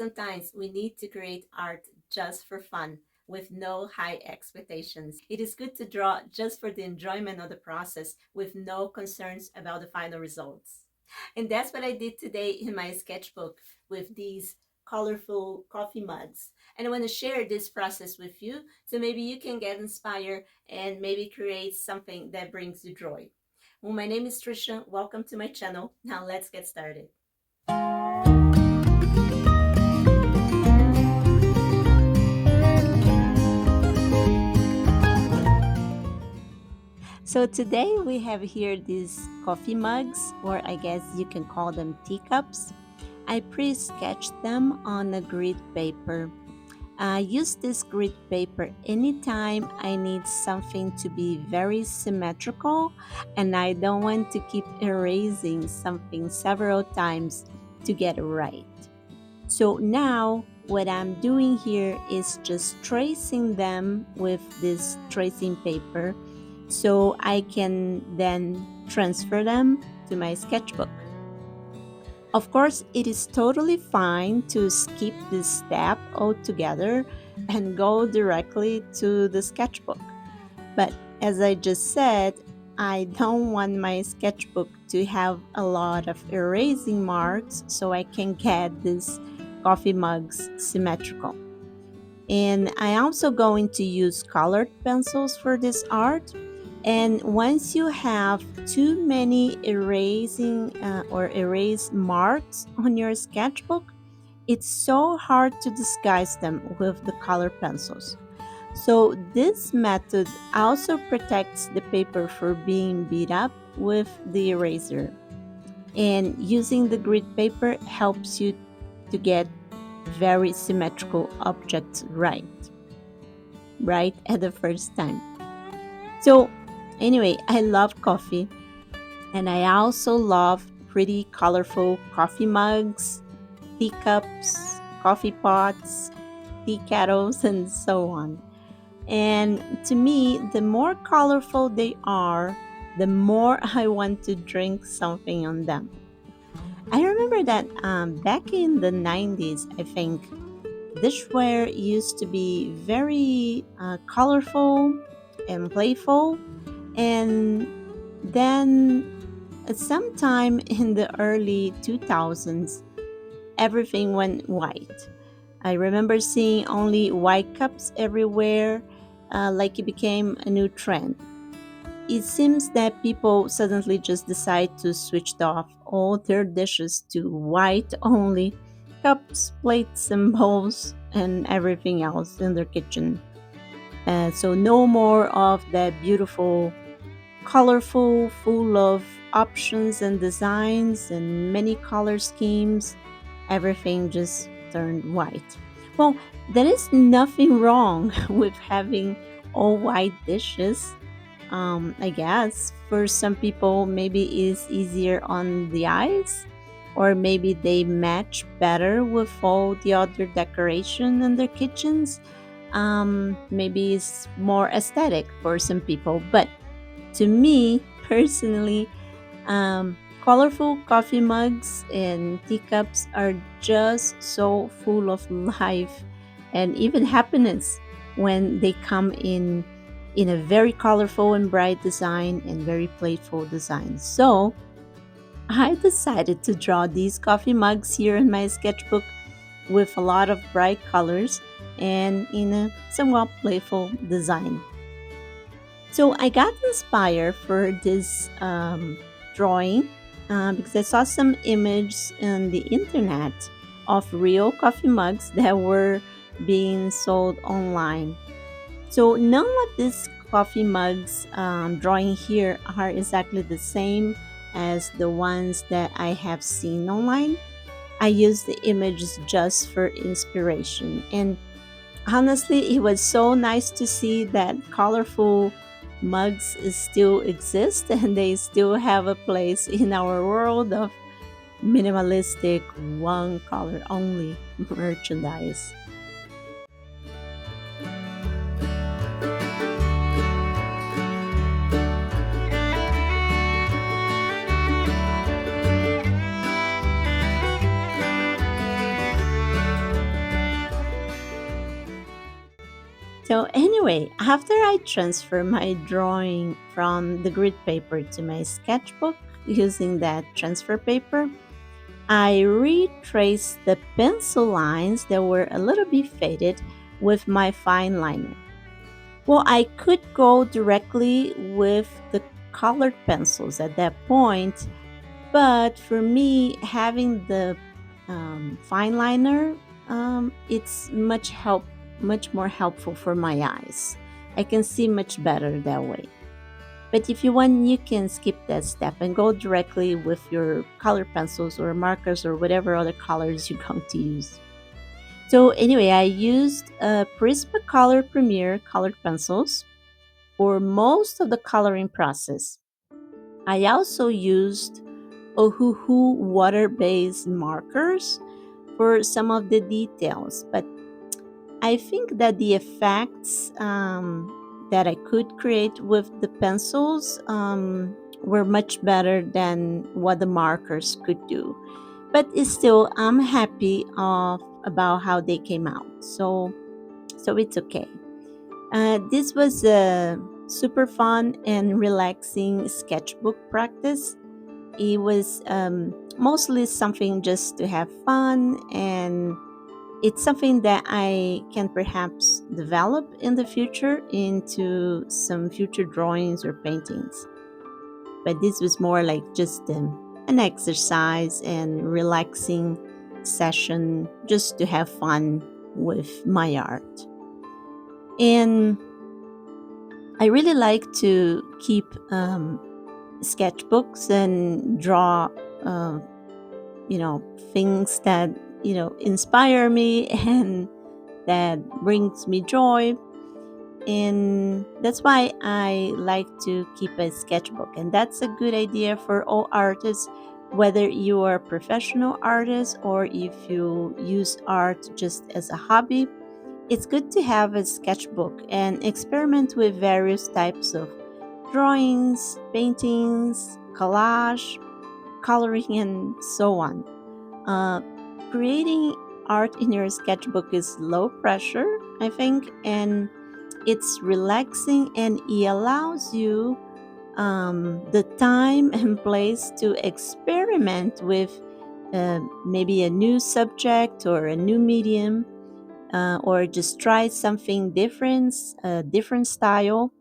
Sometimes we need to create art just for fun with no high expectations. It is good to draw just for the enjoyment of the process with no concerns about the final results. And that's what I did today in my sketchbook with these colorful coffee mugs. And I want to share this process with you so maybe you can get inspired and maybe create something that brings you joy. Well, my name is Trisha. Welcome to my channel. Now let's get started. So today we have here these coffee mugs, or I guess you can call them teacups. I pre-sketched them on a grid paper. I use this grid paper anytime I need something to be very symmetrical and I don't want to keep erasing something several times to get it right. So now what I'm doing here is just tracing them with this tracing paper so I can then transfer them to my sketchbook. Of course, it is totally fine to skip this step altogether and go directly to the sketchbook. But as I just said, I don't want my sketchbook to have a lot of erasing marks so I can get these coffee mugs symmetrical. And I'm also going to use colored pencils for this art. And once you have too many erasing or erase marks on your sketchbook, it's so hard to disguise them with the colored pencils. So this method also protects the paper from being beat up with the eraser. And using the grid paper helps you to get very symmetrical objects right at the first time. So anyway, I love coffee and I also love pretty colorful coffee mugs, teacups, coffee pots, tea kettles, and so on. And to me, the more colorful they are, the more I want to drink something on them. I remember that back in the 90s, I think, dishware used to be very colorful and playful. And then sometime in the early 2000s, everything went white. I remember seeing only white cups everywhere, like it became a new trend. It seems that people suddenly just decide to switch off all their dishes to white only cups, plates, and bowls, and everything else in their kitchen. So, no more of that beautiful, colorful, full of options and designs and many color schemes. Everything just turned white. Well, there is nothing wrong with having all white dishes. I guess for some people, maybe it's easier on the eyes, or maybe they match better with all the other decoration in their kitchens. Maybe it's more aesthetic for some people, but to me personally, colorful coffee mugs and teacups are just so full of life and even happiness when they come in a very colorful and bright design and very playful design. So I decided to draw these coffee mugs here in my sketchbook with a lot of bright colors and in a somewhat playful design. So I got inspired for this drawing because I saw some images on the internet of real coffee mugs that were being sold online. So none of these coffee mugs drawing here are exactly the same as the ones that I have seen online. I used the images just for inspiration. And honestly, it was so nice to see that colorful mugs still exist and they still have a place in our world of minimalistic, one color only merchandise. So, anyway, after I transfer my drawing from the grid paper to my sketchbook using that transfer paper, I retraced the pencil lines that were a little bit faded with my fine liner. Well, I could go directly with the colored pencils at that point, but for me, having the fine liner, it's much more helpful for my eyes. I can see much better that way. But if you want, you can skip that step and go directly with your color pencils or markers or whatever other colors you're going to use. So anyway, I used Prismacolor Premier colored pencils for most of the coloring process. I also used Ohuhu water-based markers for some of the details, but I think that the effects that I could create with the pencils were much better than what the markers could do. But it's still, I'm happy about how they came out. So it's okay. This was a super fun and relaxing sketchbook practice. It was mostly something just to have fun, and it's something that I can perhaps develop in the future into some future drawings or paintings. But this was more like just an exercise and relaxing session just to have fun with my art. And I really like to keep sketchbooks and draw, uh, things that, inspire me and that brings me joy. And that's why I like to keep a sketchbook. And that's a good idea for all artists, whether you are a professional artist or if you use art just as a hobby. It's good to have a sketchbook and experiment with various types of drawings, paintings, collage, coloring, and so on. Uh, Creating art in your sketchbook is low pressure, I think, and it's relaxing and it allows you the time and place to experiment with maybe a new subject or a new medium, or just try something different, a different style,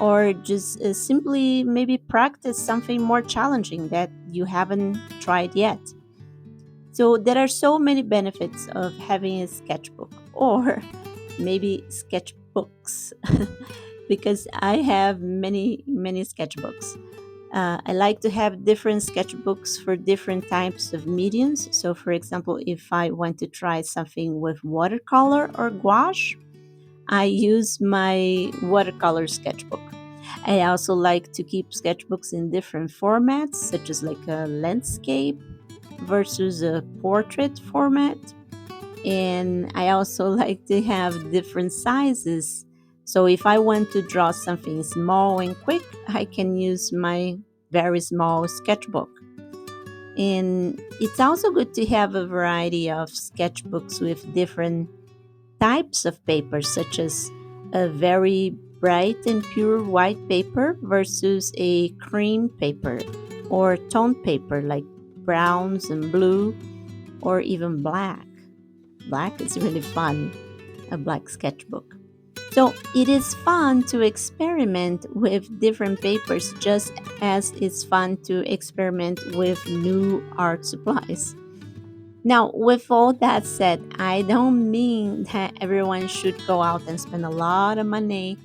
or just simply maybe practice something more challenging that you haven't tried yet. So there are so many benefits of having a sketchbook or maybe sketchbooks because I have many sketchbooks. I like to have different sketchbooks for different types of mediums. So, for example, if I want to try something with watercolor or gouache, I use my watercolor sketchbook. I also like to keep sketchbooks in different formats, such as like a landscape versus a portrait format. And I also like to have different sizes. So if I want to draw something small and quick, I can use my very small sketchbook. And it's also good to have a variety of sketchbooks with different types of paper, such as a very bright and pure white paper versus a cream paper or tone paper like browns and blue or even black. Black is really fun, a black sketchbook. So it is fun to experiment with different papers just as it's fun to experiment with new art supplies. Now, with all that said, I don't mean that everyone should go out and spend a lot of money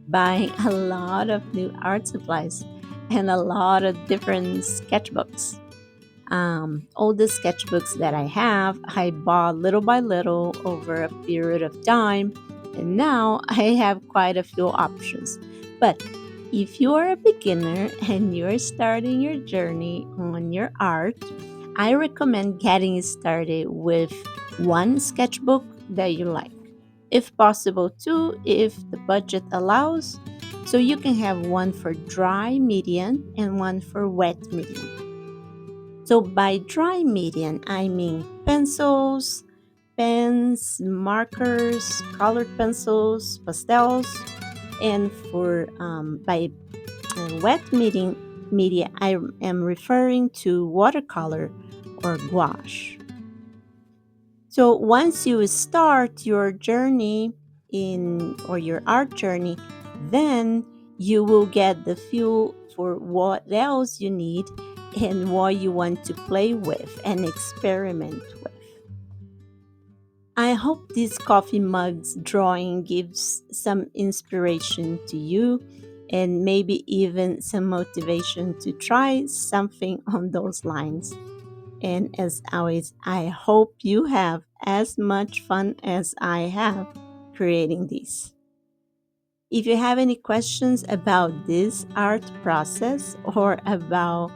buying a lot of new art supplies and a lot of different sketchbooks. All the sketchbooks that I have, I bought little by little over a period of time, and now I have quite a few options. But if you are a beginner and you're starting your journey on your art, I recommend getting started with one sketchbook that you like. If possible, two, if the budget allows, so you can have one for dry medium and one for wet medium. So by dry medium, I mean pencils, pens, markers, colored pencils, pastels, and for by media, I am referring to watercolor or gouache. So once you start your journey in or your art journey, then you will get the feel for what else you need and what you want to play with and experiment with. I hope this coffee mug's drawing gives some inspiration to you and maybe even some motivation to try something on those lines. And as always, I hope you have as much fun as I have creating these. If you have any questions about this art process or about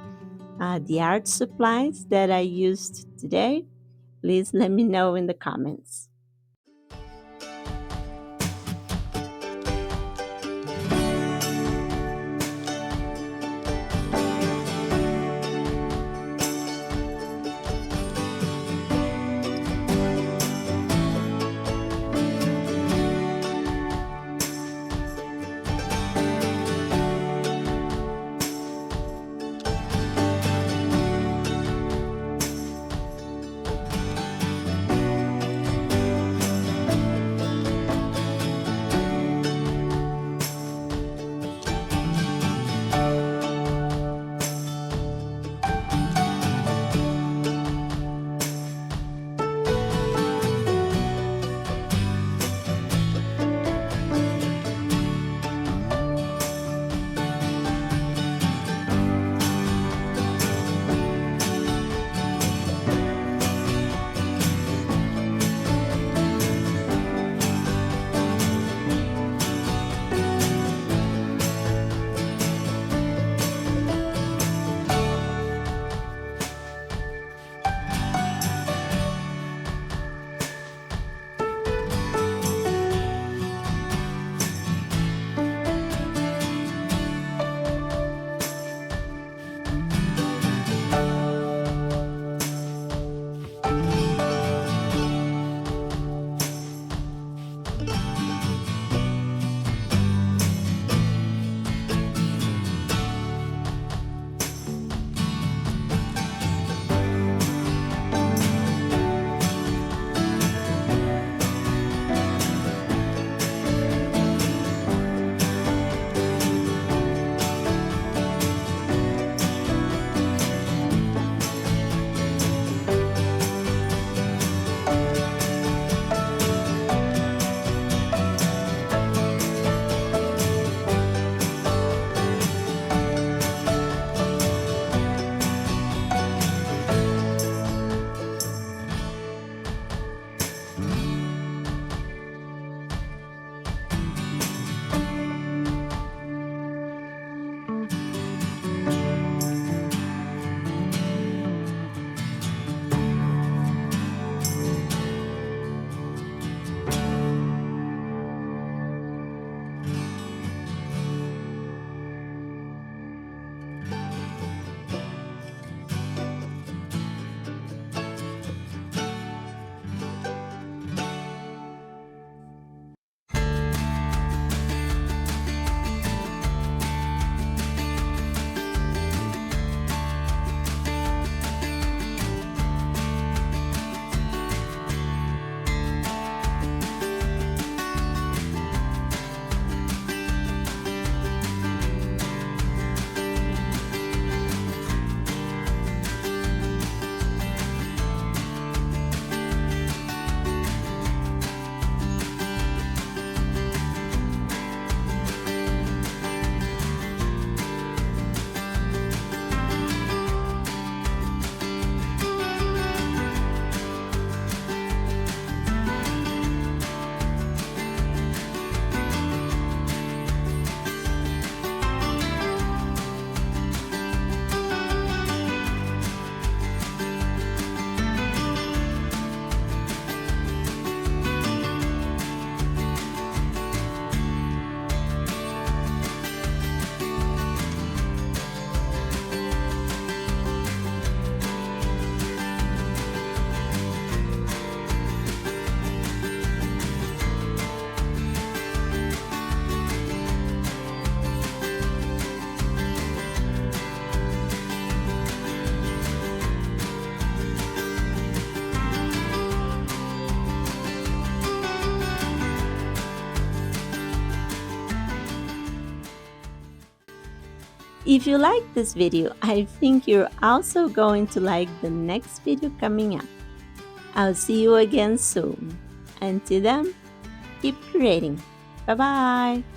the art supplies that I used today, please let me know in the comments. If you like this video, I think you're also going to like the next video coming up. I'll see you again soon. Until then, keep creating. Bye-bye.